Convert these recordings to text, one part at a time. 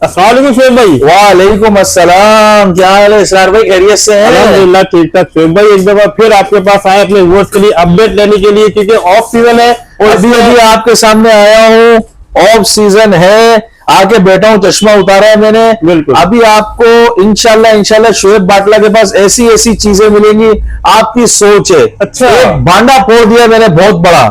अस्सलाम वालेकुम शोएब भाई। वालेकुम अस्सलाम, क्या हाल है इसरार भाई, खैरियत से हैं? अल्हम्दुलिल्लाह ठीक ठाक। शोएब भाई एक दफा फिर आपके पास आए अपने व्यूअर्स के लिए अपडेट लेने के लिए, क्योंकि ऑफ सीजन है और अभी आपके सामने आया हूँ, ऑफ सीजन है, आके बैठा हूँ, चश्मा उतारा है मैंने। बिल्कुल। अभी आपको इंशाल्लाह शोएब बाटला के पास ऐसी ऐसी चीजें मिलेंगी, आपकी सोच है। अच्छा। एक भांडा फोड़ दिया मैंने बहुत बड़ा।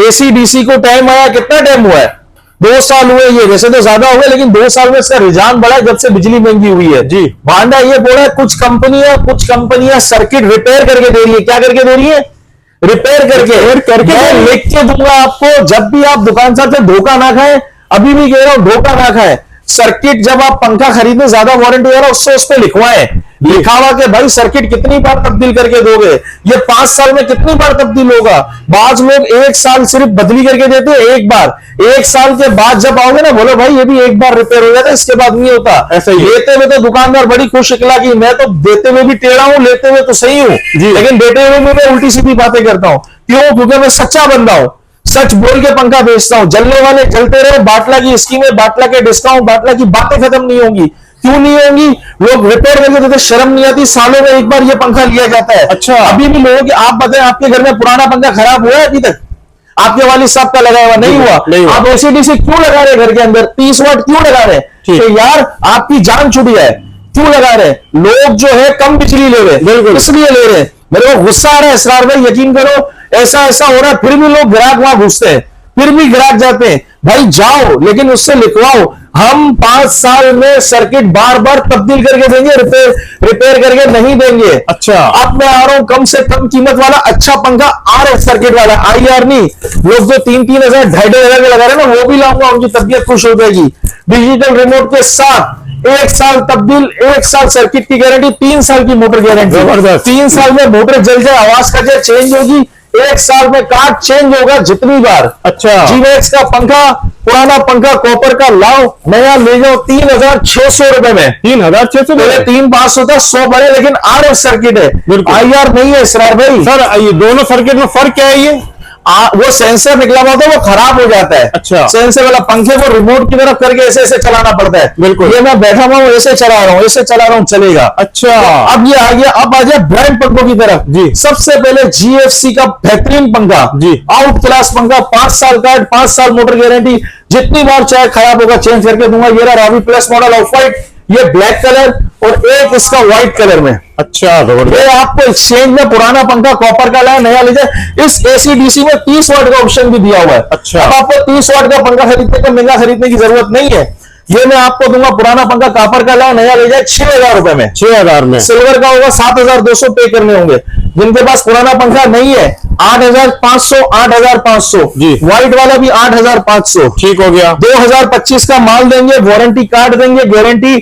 एसी डीसी को टाइम आया, कितना टाइम हुआ है? 2 साल हुए, ये वैसे तो ज्यादा हुए लेकिन 2 साल में इसका रुझान बढ़ा जब से बिजली महंगी हुई है। जी। भांडा ये बोला है, कुछ कंपनियां सर्किट रिपेयर करके दे रही है। क्या करके दे रही है? रिपेयर करके मैं लिख के दूंगा आपको, जब भी आप दुकानदार से धोखा ना खाए, अभी भी कह रहा हूं धोखा ना खाए। सर्किट जब आप पंखा खरीदने, ज्यादा वारंटी हो रहा है, उससे उस पर लिखवाएं, लिखावा के भाई सर्किट कितनी बार तब्दील करके दोगे, ये 5 साल में कितनी बार तब्दील होगा। बाज लोग 1 साल सिर्फ बदली करके देते हैं, एक बार। 1 साल के बाद जब आओगे ना, बोलो भाई ये भी एक बार रिपेयर हो जाता है, इसके बाद नहीं होता। ऐसा ही लेते हुए तो दुकानदार बड़ी खुश इकला की, मैं तो देते हुए भी टेढ़ा हूं, लेते हुए तो सही हूं, लेकिन देते हुए मैं उल्टी सीधी बातें करता हूं। क्यों? क्योंकि मैं सच्चा बंदा हूं, सच बोल के पंखा बेचता हूं। जलने वाले जलते रहे, बाटला की स्कीमें, बाटला के डिस्काउंट, बाटला की बातें खत्म नहीं होंगी। क्यों नहीं होंगी? लोग रिपेयर करके देते, शर्म नहीं आती? सालों में एक बार ये पंखा लिया जाता है। अच्छा। अभी भी लोगों की, आप बताएं आपके घर में पुराना पंखा खराब हुआ है अभी तक? आपके वालिद साहब का लगाया हुआ नहीं हुआ? आप एसीडीसी क्यों लगा रहे घर के अंदर? 30 वाट क्यों लगा रहे? तो यार आपकी जान छुट जाए, क्यों लगा रहे? लोग जो है कम बिजली ले रहे, बिल्कुल इसलिए ले रहे। मेरे को गुस्सा आ रहा है इसरार भाई, यकीन करो, ऐसा हो रहा है, फिर भी लोग ग्राहक वहां घुसते हैं, फिर भी ग्राहक जाते हैं। भाई जाओ, लेकिन उससे लिखवाओ, हम 5 साल में सर्किट बार बार तब्दील करके देंगे, रिपेयर करके नहीं देंगे। अच्छा। अब मैं आ रहा हूं कम से कम कीमत वाला अच्छा पंखा, RF सर्किट वाला, IR नहीं। लोग जो 3-3 हजार 2,500 के लगा रहे हैं ना, वो भी लाऊंगा, उनकी तबीयत खुश हो जाएगी। डिजिटल रिमोट के साथ 1 साल तब्दील, 1 साल सर्किट की गारंटी, 3 साल की मोटर गारंटी। जबरदस्त। 3 साल में मोटर जल जाए, आवाज का जाए, चेंज होगी। 1 साल में कार्ड चेंज होगा जितनी बार। अच्छा। जीमैक्स का पंखा, पुराना पंखा कॉपर का लाओ, नया ले जाओ 3,600 रुपए में। 3,600 पहले 3,500 था, 100 बढ़े, लेकिन RF सर्किट है, IR नहीं है इसरार भाई। सर ये दोनों सर्किट में फर्क क्या है? ये वो सेंसर निकला हुआ था, वो खराब हो जाता है। अच्छा। सेंसर वाला पंखे को रिमोट की तरफ करके ऐसे ऐसे चलाना पड़ता है। बिल्कुल। ये मैं बैठा हुआ हूँ, ऐसे चला रहा हूँ, ऐसे चला रहा हूँ, चलेगा। अच्छा। तो अब ये आ गया, अब आ गया ब्रांड पंखों की तरफ। जी। सबसे पहले GFC का बेहतरीन पंखा, जी, आउट क्लास पंखा, 5 साल का, 5 साल मोटर गारंटी, जितनी बार चाहे खराब होगा चेंज करके दूंगा। ये रहा Ravi plus model of white, ये ब्लैक कलर और एक इसका व्हाइट कलर में। अच्छा। ये आपको एक्सचेंज में पुराना पंखा कॉपर का लाया, नया ले जाए। इस ACDC में 30 वाट का ऑप्शन भी दिया हुआ है। अच्छा। अब आपको 30 वाट का पंखा खरीदने का महंगा खरीदने की जरूरत नहीं है। ये मैं आपको दूंगा, पुराना पंखा कॉपर का लाया, नया ले जाए 6,000 रुपए में। 6,000 में। सिल्वर का होगा 7,200 पे करने होंगे। जिनके पास पुराना पंखा नहीं है, 8,500, 8,500। जी। व्हाइट वाला भी 8,500। ठीक हो गया। 2025 का माल देंगे, वारंटी कार्ड देंगे, गारंटी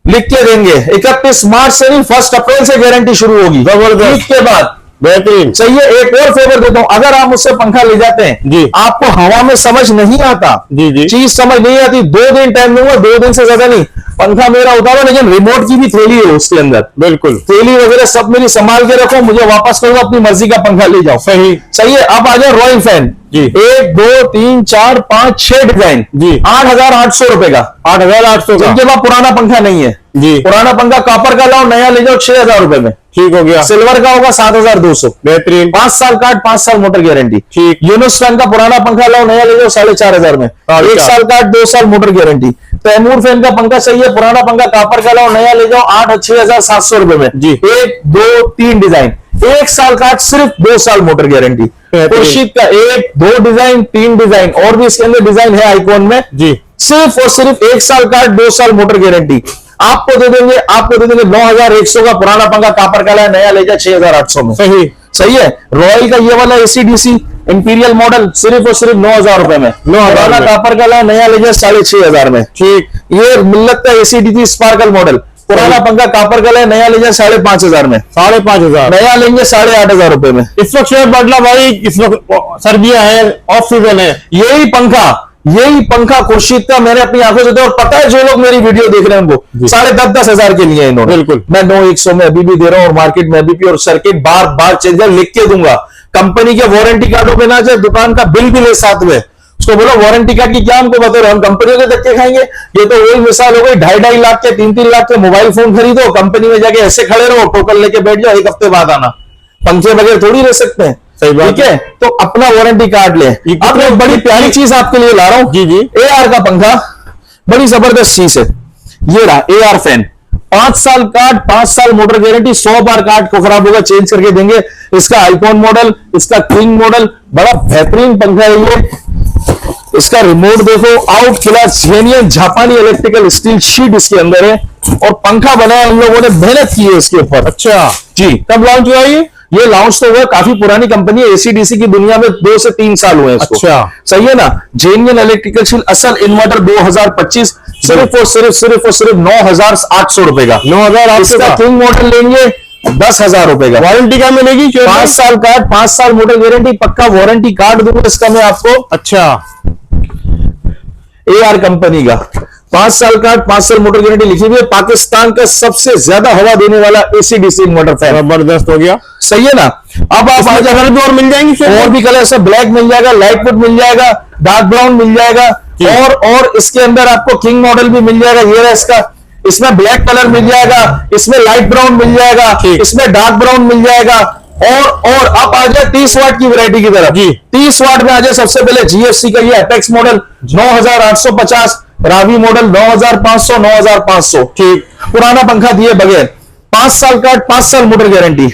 लिख के देंगे। 31 मार्च से नहीं, 1 अप्रैल से गारंटी शुरू होगी। जबरदस्त। के बाद बेहतरीन। सही है। एक और फेवर देता हूं, अगर आप मुझसे पंखा ले जाते हैं जी, आपको हवा में समझ नहीं आता, जी जी, चीज समझ नहीं आती, 2 दिन टाइम दूंगा, 2 दिन से ज्यादा नहीं। पंखा मेरा उतारो, लेकिन रिमोट की भी थैली है उसके अंदर, बिल्कुल थैली वगैरह सब मेरी संभाल के रखो, मुझे वापस करो, अपनी मर्जी का पंखा ले जाओ। सही। सही है। अब आ जाओ रॉयल फैन जी। 1 2 3 4 5 6 डिजाइन जी, 8,800 रुपए का। 8,800 का। जिनके पास पुराना पंखा नहीं है जी, पुराना पंखा कॉपर का लाओ, नया ले जाओ 6,000 रुपए में। ठीक हो गया। सिल्वर का होगा 7,200। बेहतरीन। 5 साल कार्ड, 5 साल मोटर गारंटी। ठीक। यूनुस फैन का पुराना पंखा लाओ, नया ले जाओ 4,500 में। 1 साल कार्ड, 2 साल मोटर गारंटी। तैमूर फैन का पंखा सही है, पुराना पंखा कॉपर का लाओ, नया ले जाओ 6,700 रुपए में। जी। 1 2 3 डिजाइन, 1 साल कार्ड, सिर्फ 2 साल मोटर गारंटी। खुर्शीद का 1 2 डिजाइन, 3 डिजाइन, और भी इसके अंदर डिजाइन है आइकॉन में जी। सिर्फ और सिर्फ 1 साल कार्ड, 2 साल मोटर गारंटी। आपको दे देंगे 9,100 का पुराना पंखा कॉपर का लाया, नया ले जाए 6,800 में। सही। सही है। रॉयल का ये वाला ACDC इंपीरियल मॉडल सिर्फ और सिर्फ 9,000 रुपए में। 9,000 में। कॉपर का लाया, नया ले जाए 6,500 में। ठीक। ये मिल्लत का ACDC स्पार्कल मॉडल, पुराना पंखा कॉपर का लाया, नया ले जाए 5,500 में। 5,500। नया लेंगे 8,500 रुपए में। इस वक्त शोएब बाटला भाई, इस वक्त सर्दियां है, ऑफ सीजन है, यही पंखा खुर्शीद का मैंने अपनी आंखों से देखा, और पता है जो लोग मेरी वीडियो देख रहे हैं उनको 10,500 हजार के लिए इन्होंने। बिल्कुल। मैं 9,100 में अभी भी दे रहा हूँ, और मार्केट में अभी भी, और सर्किट बार बार चेंज लिख के दूंगा। कंपनी के वारंटी कार्डों पे ना जाए, दुकान का बिल भी ले साथ में, उसको बोलो वारंटी कार्ड की क्या हमको बता रहे हो, हम कंपनियों के धक्के खाएंगे। ये तो वही मिसाल हो गई, 2.5 लाख के 3-3 लाख के मोबाइल फोन खरीदो, कंपनी में जाके ऐसे खड़े रहो, टोकन लेके बैठ जाओ, 1 हफ्ते बाद आना। पंखे बगैर थोड़ी रह सकते हैं। सही बात, ठीक है, तो अपना वारंटी कार्ड ले। अब एक बड़ी प्यारी चीज आपके लिए ला रहा हूं। जी जी, AR का पंखा, बड़ी जबरदस्त चीज है। ये रहा AR फैन, 5 साल कार्ड, 5 साल मोटर गारंटी, 100 बार कार्ड को खराब होगा चेंज करके देंगे। इसका आइकॉन मॉडल, इसका किंग मॉडल, बड़ा बेहतरीन पंखा है ये। इसका रिमोट देखो, आउट क्लास जेन्युइन जापानी इलेक्ट्रिकल स्टील शीट इसके अंदर है, और पंखा बनाया हम लोगों ने, मेहनत की है इसके ऊपर। अच्छा जी, कब लॉन्च हुआ ये लॉन्च तो हुआ, काफी पुरानी कंपनी है, ACDC की दुनिया में 2 से 3 साल हुए हैं इसको। अच्छा, सही है ना। जेन्युइन इलेक्ट्रिकल शीट, असल इन्वर्टर 2025, सिर्फ और सिर्फ 9,800 रुपए का। 9,800 इसका का। किंग मॉडल लेंगे 10,000 रुपए का। वारंटी क्या मिलेगी? 5 साल कार्ड, 5 साल मोटर गारंटी, पक्का वारंटी कार्ड दूंगा इसका मैं आपको। अच्छा, AR कंपनी का 5 साल कार्ड, 5 साल मोटर गारंटी लिखी हुई है। पाकिस्तान का सबसे ज्यादा हवा देने वाला ACDC इन्वर्टर फैन। जबरदस्त हो गया। सही है ना। अब आप आ कलर भी और मिल जाएंगे, और भी कलर से, ब्लैक मिल जाएगा, लाइट वुड मिल जाएगा, डार्क ब्राउन मिल जाएगा, और इसके अंदर आपको किंग मॉडल भी मिल जाएगा। ये रहा इसका, इसमें ब्लैक कलर मिल जाएगा, इसमें लाइट ब्राउन मिल जाएगा, इसमें डार्क ब्राउन मिल जाएगा, और आप आ जाए 30 वाट की वैरायटी की तरफ। 30 वाट में आ जाए सबसे पहले GFC का ये अपेक्स मॉडल 9,850, रावी मॉडल 9,500, 9,500। ठीक, पुराना पंखा दिए बगैर, 5 साल कार्ड, 5 साल मोटर गारंटी।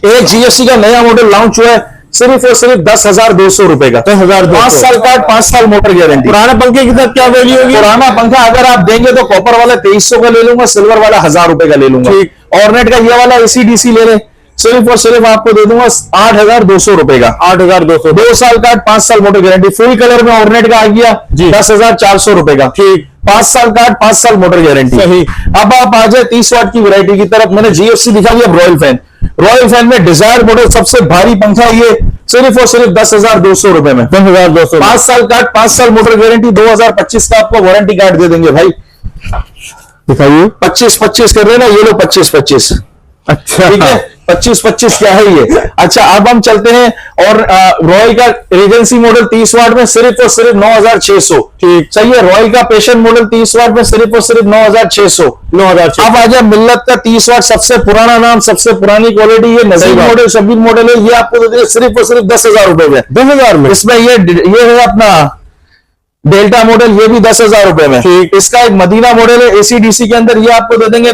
एक GFC का नया मॉडल लॉन्च हुआ है, सिर्फ और सिर्फ 10,200 रुपए का। 10,200, 5 साल कार्ड, 5 साल मोटर गारंटी। पुराने पंखे की साथ क्या वैल्यू होगी? पुराना पंखा अगर आप देंगे तो कॉपर वाला 2300 का ले लूंगा, सिल्वर वाला 1,000 रुपए का ले लूंगा। ठीक, ऑर्नेट का ये वाला ACDC ले लें, सिर्फ और सिर्फ आपको दे दूंगा 8,200 रुपए का। 8,200, 2 साल कार्ड, 5 साल मोटर गारंटी। फुल कलर में ऑर्नेट का आ गया 10,400 रुपए का। ठीक, 5 साल कार्ड, 5 साल मोटर गारंटी। सही। अब आप आ जाए 30 वाट की वैरायटी की तरफ। मैंने GFC दिखा दिया। रॉयल फैन, रॉयल फैन में डिजायर मॉडल सबसे भारी पंखा, ये सिर्फ और सिर्फ 10,200 रुपए में। 10,200, 5 साल कार्ड, 5 साल मोटर गारंटी, 2025 का आपको वारंटी कार्ड दे देंगे भाई। दिखाइए। 25-25 कर रहे हैं ना, ये लो 25-25। अच्छा, ठीक है, 25-25 क्या है ये। अच्छा, अब हम चलते हैं, और रॉयल का रीजेंसी मॉडल 30 वाट में सिर्फ और सिर्फ 9,600। ठीक, सही है। रॉयल का पेशन मॉडल 30 वाट में सिर्फ और सिर्फ 9,600। 9,600। अब आ जाए मिल्लत का 30 वाट, सबसे पुराना नाम, सबसे पुरानी क्वालिटी, ये नजीब मॉडल, शबीर मॉडल है, ये आपको दे सिर्फ और सिर्फ 10,000 रुपए में। 10,000 में। इसमें ये है अपना डेल्टा मॉडल, ये भी 10,000 रुपए में। ठीक, इसका एक मदीना मॉडल है ACDC के अंदर, ये आपको दे देंगे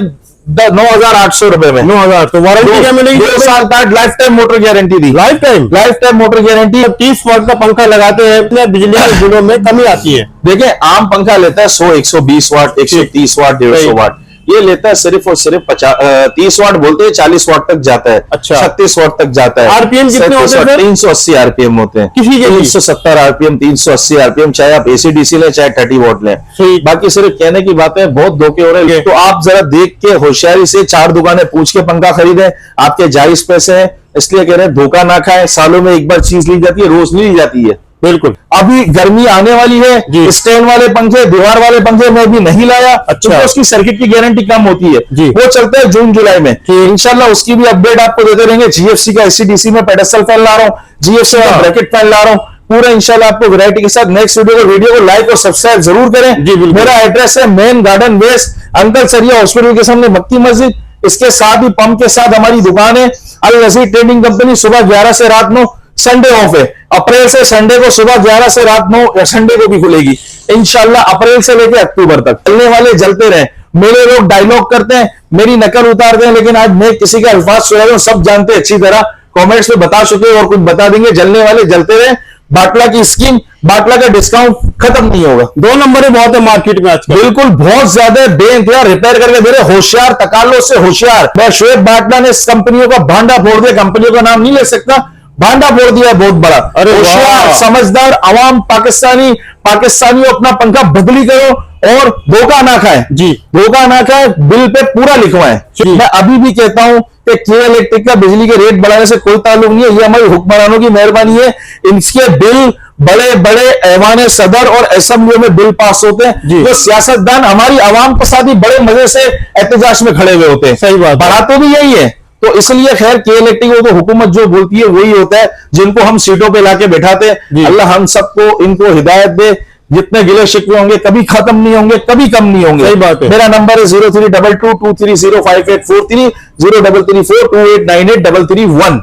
9,800 रुपए में। 9,000। तो वारंटी क्या मिलेगी? 2 साल card, lifetime motor guarantee दी। Lifetime motor guarantee. 30 watt का पंखा लगाते हैं अपने बिजली के बिलों में कमी आती है। देखिए, आम पंखा लेता है 100, 120 वाट, 130 वाट, 150 वाट। ये लेता है सिर्फ और सिर्फ 30 वाट बोलते हैं, 40 वाट तक जाता है। अच्छा, 36 वाट तक जाता है। RPM कितने होते हैं? 380 RPM होते हैं किसी के 370 RPM, 380 RPM, चाहे आप ACDC लें, चाहे 30 वाट लें। बाकी सिर्फ कहने की बातें, बहुत धोखे हो रहे हैं। तो आप जरा देख के होशियारी से 4 दुकानें पूछ के पंखा खरीदें, आपके जायज पैसे हैं, इसलिए कह रहे हैं धोखा ना खाएं। सालों में एक बार चीज ली जाती है, रोज नहीं ली जाती है। बिल्कुल। अभी गर्मी आने वाली है, स्टैंड वाले पंखे, दीवार वाले पंखे मैं भी नहीं लाया। अच्छा, उसकी सर्किट की गारंटी कम होती है, वो चलता है जून जुलाई में। इंशाल्लाह उसकी भी अपडेट आपको देते रहेंगे। GFC का ACDC में पेडेस्टल फैन ला रहा हूँ, GFC का ब्रैकेट फैन ला रहा हूँ, पूरा इंशाल्लाह आपको वैरायटी के साथ। नेक्स्ट वीडियो को लाइक और सब्सक्राइब जरूर करें। मेरा एड्रेस है मेन गार्डन वेस्ट, अंकल सरिया हॉस्पिटल के सामने, मक्की मस्जिद। इसके साथ ही पंप के साथ हमारी दुकान है अल नजीर ट्रेडिंग कंपनी। सुबह 11 से रात 9, संडे ऑफ है। अप्रैल से संडे को सुबह 11 से रात 9, या संडे को भी खुलेगी इंशाल्लाह। अप्रैल से लेकर अक्टूबर तक चलने वाले जलते रहे। मेरे लोग डायलॉग करते हैं, मेरी नकल उतारते हैं, लेकिन आज मैं किसी का अल्फाज सुना रहा हूं, सब जानते हैं अच्छी तरह। कमेंट्स में बता चुके और कुछ बता देंगे। जलने वाले जलते रहे। बाटला की स्कीम, बाटला का डिस्काउंट खत्म नहीं होगा। 2 नंबर बहुत है मार्केट में आजकल, बिल्कुल बहुत ज्यादा। बेइंतजार रिपेयर करके दे रहे। होशियार, तकालो से होशियार। शुएब बाटला ने इस कंपनियों का भांडा फोड़ दिया। कंपनियों का नाम नहीं ले सकता, भांडा फोड़ दिया बहुत बड़ा। अरे होशियार, समझदार अवाम, पाकिस्तानियों अपना पंखा बदली करो और धोखा ना खाए। जी, धोखा ना खाए, बिल पे पूरा लिखवाएं। मैं अभी भी कहता हूं कि के इलेक्ट्रिक का बिजली के रेट बढ़ाने से कोई ताल्लुक नहीं है, ये हमारी हुक्मरानों की मेहरबानी है। इनके बिल बड़े बड़े ऐवान सदर और असेंबलियों में बिल पास होते हैं, जो सियासतदान हमारी आवाम के साथ ही बड़े मजे से एहतजाज में खड़े हुए होते हैं। सही बात, बढ़ाते भी यही है, तो इसलिए खैर के इलेक्ट्रिक को तो हुकूमत जो बोलती है वही होता है, जिनको हम सीटों पे लाके बैठाते हैं। अल्लाह हम सबको इनको हिदायत दे। जितने गिले शिकवे होंगे कभी खत्म नहीं होंगे, कभी कम नहीं होंगे। सही बात है। मेरा नंबर है 032223058430 033428983331।